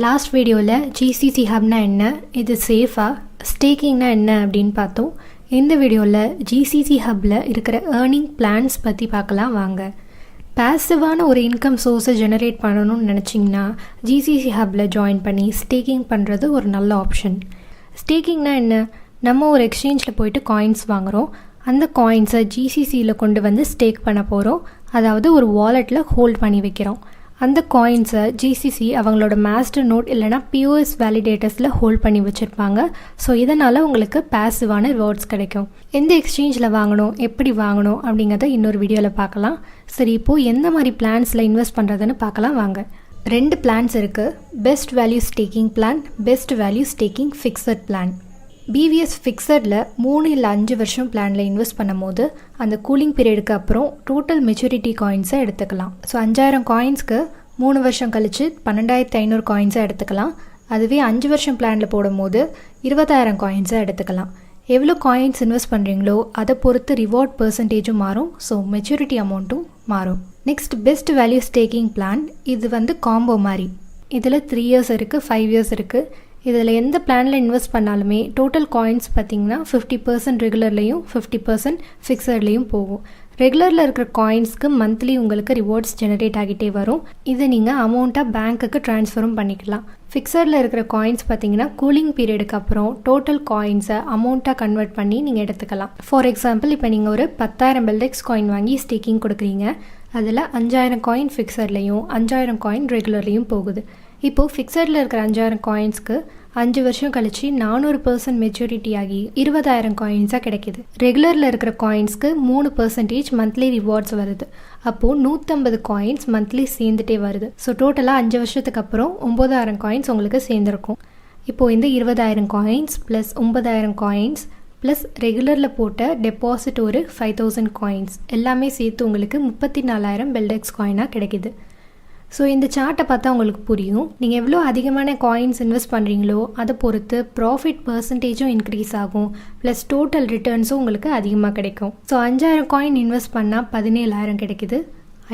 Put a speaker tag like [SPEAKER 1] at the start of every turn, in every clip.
[SPEAKER 1] Last வீடியோவில் GCC ஹப்னா என்ன, இது சேஃபா, ஸ்டேக்கிங்னா என்ன அப்படின்னு பார்த்தோம். இந்த வீடியோவில் GCC ஹப்பில் இருக்கிற ஏர்னிங் பிளான்ஸ் பற்றி பார்க்கலாம் வாங்க. பேசிவான ஒரு இன்கம் சோர்ஸை ஜெனரேட் பண்ணணும்னு நினச்சிங்கன்னா GCC ஹப்பில் ஜாயின் பண்ணி ஸ்டேக்கிங் பண்ணுறது ஒரு நல்ல ஆப்ஷன். ஸ்டேக்கிங்னா என்ன? நம்ம ஒரு எக்ஸ்சேஞ்சில் போயிட்டு காயின்ஸ் வாங்குகிறோம். அந்த காயின்ஸை GCCயில் கொண்டு வந்து ஸ்டேக் பண்ண போகிறோம். அதாவது ஒரு வாலெட்டில் ஹோல்ட் பண்ணி வைக்கிறோம். அந்த காயின்ஸை GCC அவங்களோட மாஸ்டர் நோட் இல்லைனா POS வேலிடேட்டர்ஸில் ஹோல்ட் பண்ணி வச்சுருப்பாங்க. ஸோ இதனால் உங்களுக்கு பேசிவான ரிவார்ட்ஸ் கிடைக்கும். எந்த எக்ஸ்சேஞ்சில் வாங்கணும், எப்படி வாங்கணும் அப்படிங்கிறத இன்னொரு வீடியோவில் பார்க்கலாம். சரி, இப்போது எந்த மாதிரி பிளான்ஸில் இன்வெஸ்ட் பண்ணுறதுன்னு பார்க்கலாம் வாங்க. 2 பிளான்ஸ் இருக்குது. Best value staking plan, best value staking fixed plan. BVS ஃபிக்ஸடில் 3 இல்லை 5 வருஷம் பிளானில் இன்வெஸ்ட் பண்ணும் போது அந்த கூலிங் பீரியடுக்கு அப்புறம் டோட்டல் மெச்சூரிட்டி காயின்ஸை எடுத்துக்கலாம். ஸோ 5000 காயின்ஸ்க்கு 3 வருஷம் கழித்து 12500 காயின்ஸை எடுத்துக்கலாம். அதுவே 5 வருஷம் பிளானில் போடும்போது 20000 காயின்ஸை எடுத்துக்கலாம். எவ்வளோ காயின்ஸ் இன்வெஸ்ட் பண்ணுறீங்களோ அதை பொறுத்து ரிவார்ட் பெர்சன்டேஜும் மாறும். ஸோ மெச்சூரிட்டி அமௌண்ட்டும் மாறும். Next best value staking plan. இது காம்போ மாதிரி. இதில் 3 இயர்ஸ் இருக்குது, 5 இயர்ஸ் இருக்குது. இதில் எந்த பிளானில் இன்வெஸ்ட் பண்ணாலுமே டோட்டல் காயின்ஸ் பார்த்திங்கன்னா 50% ரெகுலர்லேயும் 50% ஃபிக்ஸட்லேயும் போகும். ரெகுலரில் இருக்கிற காயின்ஸ்க்கு மந்த்லி உங்களுக்கு ரிவார்ட்ஸ் ஜெனரேட் ஆகிட்டே வரும். இதை நீங்கள் அமௌண்ட்டாக பேங்க்குக்கு ட்ரான்ஸ்ஃபரும் பண்ணிக்கலாம். ஃபிக்ஸடில் இருக்கிற காயின்ஸ் பார்த்திங்கன்னா கூலிங் பீரியடுக்கு அப்புறம் டோட்டல் காயின்ஸை அமௌண்ட்டாக கன்வெர்ட் பண்ணி நீங்கள் எடுத்துக்கலாம். ஃபார் எக்ஸாம்பிள், இப்போ நீங்கள் ஒரு 10,000 பெல்டெக்ஸ் காயின் வாங்கி ஸ்டேக்கிங் கொடுக்குறீங்க. அதில் 5000 காயின் ஃபிக்ஸட்லேயும் 5000 காயின் ரெகுலர்லேயும் போகுது. இப்போது ஃபிக்ஸடில் இருக்கிற 5000 காயின்ஸ்க்கு 5 வருஷம் கழிச்சு 400% மெச்சூரிட்டி ஆகி 20000 காயின்ஸாக கிடைக்கிது. ரெகுலரில் இருக்கிற காயின்ஸ்க்கு 3% மந்த்லி ரிவார்ட்ஸ் வருது. அப்போது 150 காயின்ஸ் மந்த்லி சேர்ந்துட்டே வருது. ஸோ டோட்டலாக 5 வருஷத்துக்கு அப்புறம் 9000 காயின்ஸ் உங்களுக்கு சேர்ந்துருக்கும். இப்போது இந்த 20000 காயின்ஸ் ப்ளஸ் 9000 காயின்ஸ் ப்ளஸ் ரெகுலரில் போட்ட டெபாசிட் ஒரு 5000 காயின்ஸ் எல்லாமே சேர்த்து உங்களுக்கு 34000 பெல்டெக்ஸ் காயினாக கிடைக்கிது. ஸோ இந்த சார்ட்டை பார்த்தா உங்களுக்கு புரியும். நீங்கள் எவ்வளோ அதிகமான காயின்ஸ் இன்வெஸ்ட் பண்ணுறீங்களோ அதை பொறுத்து ப்ராஃபிட் பெர்சன்டேஜும் இன்க்ரீஸ் ஆகும். ப்ளஸ் டோட்டல் ரிட்டர்ன்ஸும் உங்களுக்கு அதிகமாக கிடைக்கும். ஸோ 5000 காயின் இன்வெஸ்ட் பண்ணால் 17000 கிடைக்குது.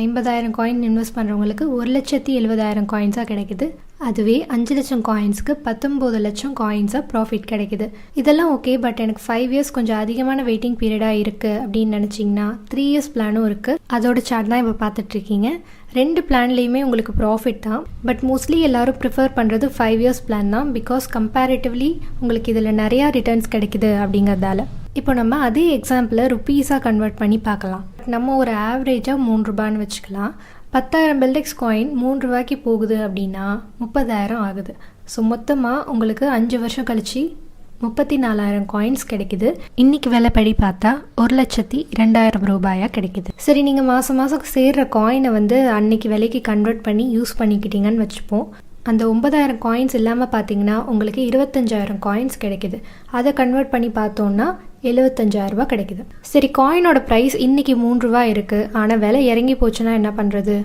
[SPEAKER 1] 50000 காயின் இன்வெஸ்ட் பண்ணுறவங்களுக்கு 1,70,000 காயின்ஸாக கிடைக்குது. அதுவே 5 லட்சம் காயின்ஸ்க்கு 19 லட்சம் காயின்ஸாக ப்ராஃபிட் கிடைக்குது. இதெல்லாம் ஓகே, பட் எனக்கு 5 இயர்ஸ் கொஞ்சம் அதிகமான வெயிட்டிங் பீரியடாக இருக்குது அப்படின்னு நினச்சிங்கன்னா 3 இயர்ஸ் பிளானும் இருக்குது. அதோட சார்ட் தான் இப்போ பார்த்துட்ருக்கீங்க. 2 பிளான்லேயுமே உங்களுக்கு ப்ராஃபிட் தான். பட் மோஸ்ட்லி எல்லோரும் ப்ரிஃபர் பண்ணுறது 5 இயர்ஸ் பிளான் தான். பிகாஸ் கம்பேரிட்டிவ்லி உங்களுக்கு இதில் நிறையா ரிட்டர்ன்ஸ் கிடைக்குது அப்படிங்கிறதால. இப்போ நம்ம அதே எக்ஸாம்பிளை ருப்பீஸாக கன்வெர்ட் பண்ணி பார்க்கலாம். நம்ம ஒரு ஆவரேஜாக 3 ரூபான்னு வச்சுக்கலாம். 10,000 பெல்டெக்ஸ் காயின் 3 ரூபாய்க்கு போகுது அப்படின்னா 30,000 ஆகுது. ஸோ மொத்தமாக உங்களுக்கு 5 வருஷம் கழிச்சு 34000 காயின்ஸ் கிடைக்குது. இன்றைக்கி விலைப்படி பார்த்தா 1,02,000 ரூபாயாக கிடைக்குது. சரி, நீங்கள் மாதம் சேர்கிற காயினை அன்னைக்கு விலைக்கு கன்வெர்ட் பண்ணி யூஸ் பண்ணிக்கிட்டீங்கன்னு வச்சுப்போம். அந்த 9000 காயின்ஸ் இல்லாமல் பார்த்தீங்கன்னா உங்களுக்கு 25,000 காயின்ஸ் கிடைக்குது. அதை கன்வெர்ட் பண்ணி பார்த்தோன்னா 75,000 ரூபா கிடைக்குது. சரி, காயினோட ப்ரைஸ் இன்றைக்கி 3 ரூபா இருக்குது, ஆனால் விலை இறங்கி போச்சுன்னா என்ன பண்ணுறது?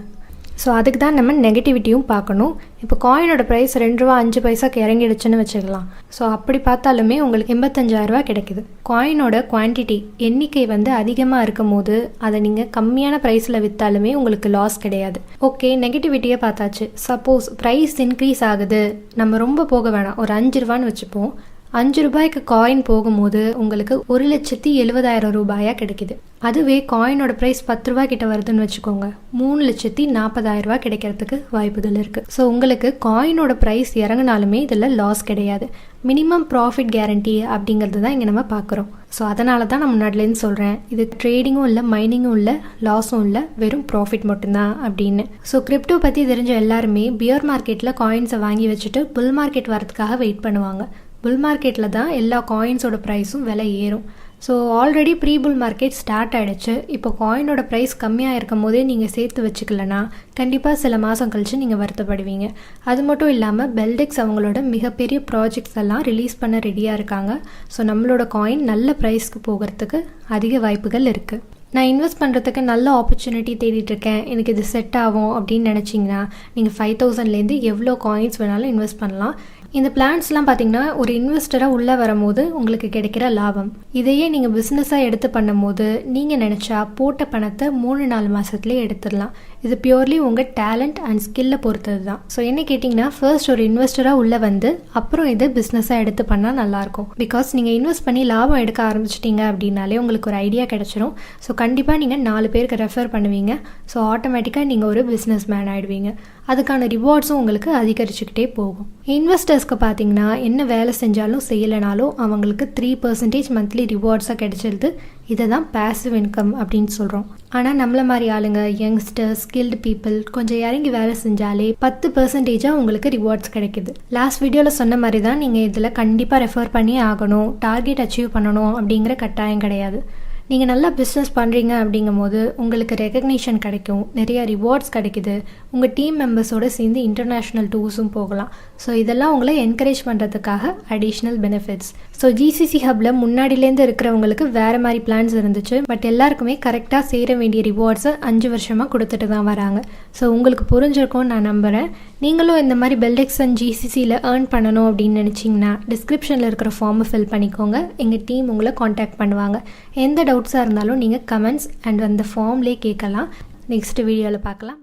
[SPEAKER 1] ஸோ அதுக்கு தான் நம்ம நெகட்டிவிட்டியும் பார்க்கணும். இப்போ காயினோட ப்ரைஸ் 2 ரூபா 5 பைசாக்கு இறங்கிடுச்சுன்னு வச்சுக்கலாம். ஸோ அப்படி பார்த்தாலுமே உங்களுக்கு 85,000 ரூபா கிடைக்குது. காயினோட குவான்டிட்டி எண்ணிக்கை அதிகமாக இருக்கும் போது அதை நீங்கள் கம்மியான ப்ரைஸில் விற்றாலுமே உங்களுக்கு லாஸ் கிடையாது. ஓகே, நெகட்டிவிட்டியே பார்த்தாச்சு. சப்போஸ் ப்ரைஸ் இன்க்ரீஸ் ஆகுது, நம்ம ரொம்ப போக வேணாம், ஒரு 5 ரூபான்னு வச்சுப்போம். 5 ரூபாய்க்கு காயின் போகும்போது உங்களுக்கு 1,70,000 ரூபாயாக கிடைக்குது. அதுவே காயினோட ப்ரைஸ் 10 ரூபாய் கிட்ட வருதுன்னு வச்சுக்கோங்க, 3,40,000 ரூபாய் கிடைக்கிறதுக்கு வாய்ப்புகள் இருக்குது. ஸோ உங்களுக்கு காயினோட ப்ரைஸ் இறங்கினாலுமே இதில் லாஸ் கிடையாது. மினிமம் ப்ராஃபிட் கேரண்டி அப்படிங்கிறது தான் இங்கே நம்ம பார்க்குறோம். ஸோ அதனால தான் நான் முன்னாடிலேருந்து சொல்கிறேன், இது ட்ரேடிங்கும் இல்லை, மைனிங்கும் இல்லை, லாஸும் இல்லை, வெறும் ப்ராஃபிட் மட்டும்தான் அப்படின்னு. ஸோ கிரிப்டோ பற்றி தெரிஞ்ச எல்லாருமே பியர் மார்க்கெட்டில் காயின்ஸை வாங்கி வச்சுட்டு புல் மார்க்கெட் வரதுக்காக வெயிட் பண்ணுவாங்க. புல் மார்க்கெட்டில் தான் எல்லா காயின்ஸோட ப்ரைஸும் விலை ஏறும். So already pre bull market start ஆகிடுச்சு. இப்போ காயினோட ப்ரைஸ் கம்மியாக இருக்கும் போதே நீங்கள் சேர்த்து வச்சுக்கலன்னா கண்டிப்பாக சில மாதம் கழித்து நீங்கள் வருத்தப்படுவீங்க. அது மட்டும் இல்லாமல் பெல்டெக்ஸ் அவங்களோட மிகப்பெரிய ப்ராஜெக்ட்ஸ் எல்லாம் ரிலீஸ் பண்ண ரெடியாக இருக்காங்க. ஸோ நம்மளோட காயின் நல்ல ப்ரைஸ்க்கு போகிறதுக்கு அதிக வாய்ப்புகள் இருக்குது. நான் இன்வெஸ்ட் பண்ணுறதுக்கு நல்ல ஆப்பர்ச்சுனிட்டி தேடிட்டுருக்கேன், எனக்கு இது செட் ஆகும் அப்படின்னு நினச்சிங்கன்னா நீங்கள் 5,000லேருந்து எவ்வளோ காயின்ஸ் வேணாலும் இன்வெஸ்ட் பண்ணலாம். இந்த பிளான்ஸ்லாம் பார்த்தீங்கன்னா ஒரு இன்வெஸ்டராக உள்ளே வரும்போது உங்களுக்கு கிடைக்கிற லாபம். இதையே நீங்கள் பிஸ்னஸாக எடுத்து பண்ணும்போது நீங்கள் நினச்சா போட்ட பணத்தை 3-4 மாதத்துலேயே எடுத்துடலாம். இது பியூர்லி உங்கள் டேலண்ட் அண்ட் ஸ்கில்லை பொறுத்தது தான். ஸோ என்ன கேட்டிங்கன்னா ஃபர்ஸ்ட் ஒரு இன்வெஸ்டராக உள்ளே வந்து அப்புறம் இது பிஸ்னஸாக எடுத்து பண்ணால் நல்லாயிருக்கும். பிகாஸ் நீங்கள் இன்வெஸ்ட் பண்ணி லாபம் எடுக்க ஆரம்பிச்சிட்டிங்க அப்படின்னாலே உங்களுக்கு ஒரு ஐடியா கிடச்சிரும். ஸோ கண்டிப்பாக நீங்கள் 4 பேருக்கு ரெஃபர் பண்ணுவீங்க. ஸோ ஆட்டோமேட்டிக்காக நீங்கள் ஒரு பிஸ்னஸ் மேன் ஆகிடுவீங்க. அதுக்கான ரிவார்ட்ஸும் உங்களுக்கு அதிகரிச்சுக்கிட்டே போகும். இன்வெஸ்டர்ஸ்க்கு பார்த்தீங்கன்னா என்ன வேலை செஞ்சாலும் செய்யலைனாலும் அவங்களுக்கு 3% மந்த்லி ரிவார்ட்ஸாக கிடைச்சிருது. இதை தான் பேசிவ் இன்கம் அப்படின்னு சொல்கிறோம். ஆனால் நம்மள மாதிரி ஆளுங்க, யங்ஸ்டர்ஸ், ஸ்கில்டு பீப்புள் கொஞ்சம் இறங்கி வேலை செஞ்சாலே 10% உங்களுக்கு ரிவார்ட்ஸ் கிடைக்குது. லாஸ்ட் வீடியோவில் சொன்ன மாதிரி தான் நீங்கள் இதில் கண்டிப்பாக ரெஃபர் பண்ணி ஆகணும். டார்கெட் அச்சீவ் பண்ணணும் அப்படிங்கிற கட்டாயம் கிடையாது. நீங்கள் நல்லா பிஸ்னஸ் பண்ணுறீங்க அப்படிங்கும் போது உங்களுக்கு ரெகக்னிஷன் கிடைக்கும், நிறைய ரிவார்ட்ஸ் கிடைக்குது, உங்கள் டீம் மெம்பர்ஸோடு சேர்ந்து இன்டர்நேஷ்னல் டூர்ஸும் போகலாம். ஸோ இதெல்லாம் உங்களை என்கரேஜ் பண்ணுறதுக்காக அடிஷ்னல் பெனிஃபிட்ஸ். ஸோ ஜிசிசி ஹப்பில் முன்னாடியிலேருந்து இருக்கிறவங்களுக்கு வேறு மாதிரி பிளான்ஸ் இருந்துச்சு. பட் எல்லாருக்குமே கரெக்டாக சேர வேண்டிய ரிவார்ட்ஸை 5 வருஷமாக கொடுத்துட்டு தான் வராங்க. ஸோ உங்களுக்கு புரிஞ்சிருக்கும்னு நான் நம்புகிறேன். நீங்களும் இந்த மாதிரி பெல்டெக்ஸ் அண்ட் ஜிசிசியில் ஏர்ன் பண்ணணும் அப்படின்னு நினச்சிங்கன்னா டிஸ்கிரிப்ஷனில் இருக்கிற ஃபார்மை ஃபில் பண்ணிக்கோங்க. எங்கள் டீம் உங்களை காண்டாக்ட் பண்ணுவாங்க. எந்த டவுட்ஸாக இருந்தாலும் நீங்கள் கமெண்ட்ஸ் அண்ட் அந்த ஃபார்ம்லேயே கேட்கலாம். நெக்ஸ்ட் வீடியோவில் பார்க்கலாம்.